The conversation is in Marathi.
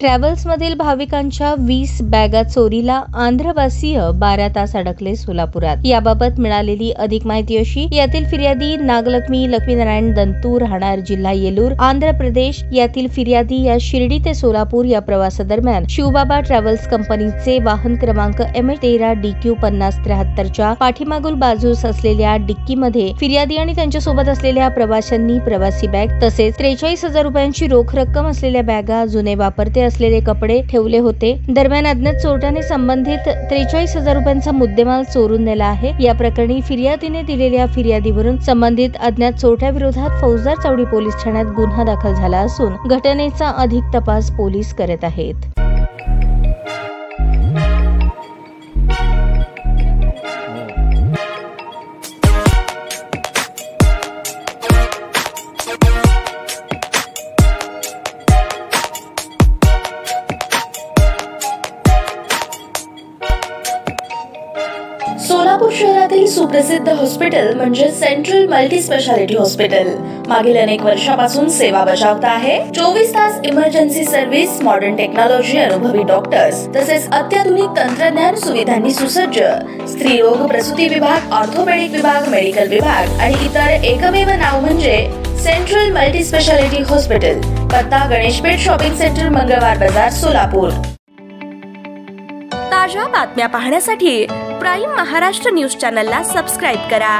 ट्रॅव्हल्स मधील भाविकांच्या 20 बॅगा चोरीला, आंध्रवासीय 12 तास अडकले सोलापुरात। याबाबत मिळालेली अधिक माहिती अशी, यातील फिर्यादी नागलक्ष्मी लक्ष्मीनारायण दंतू, राहणार जिल्हा येलूर, आंध्र प्रदेश। यातील फिर्यादी या शिर्डी ते सोलापूर या प्रवासादरम्यान शिवबाबा ट्रॅव्हल्स कंपनीचे वाहन क्रमांक MH13DQ 5073 च्या पाठीमागील बाजूस असलेल्या डिक्कीमध्ये फिर्यादी आणि त्यांच्यासोबत असलेल्या प्रवाशांनी प्रवासी बॅग तसेच 43,000 रुपयांची रोख रक्कम असलेल्या बॅगा, जुने वापरते असलेले कपडे ठेवले होते। दरम्यान अज्ञात चोरट्याने संबंधित 43,000 रुपयांचा मुद्देमाल चोरून नेला आहे। या प्रकरणी फिर्यादीने दिलेल्या फिर्यादीवरून संबंधित अज्ञात चोरट्याविरोधात फौजदार चावडी पोलीस ठाण्यात गुन्हा दाखल झाला असून घटनेचा अधिक तपास पोलीस करत आहेत। सोलापूर शहरातील सुप्रसिद्ध हॉस्पिटल म्हणजे सेंट्रल मल्टी स्पेशालिटी हॉस्पिटल मागील अनेक वर्षापासून सेवा बजावत आहे। 24 तास इमर्जन्सी सर्व्हिस, मॉडर्न टेक्नॉलॉजी, अनुभवी डॉक्टर्स तसेच अत्याधुनिक तंत्रज्ञान सुविधांनी सुसज्ज स्त्रीरोग प्रसूती विभाग, ऑर्थोपेडिक विभाग, मेडिकल विभाग आणि इतर एकमेव नाव म्हणजे सेंट्रल मल्टी स्पेशालिटी हॉस्पिटल। पत्ता गणेशपेठ शॉपिंग सेंटर, मंगळवार बाजार, सोलापूर। ताज्या बातम्या पाहण्यासाठी प्राईम महाराष्ट्र न्यूज चॅनलला सबस्क्राईब करा।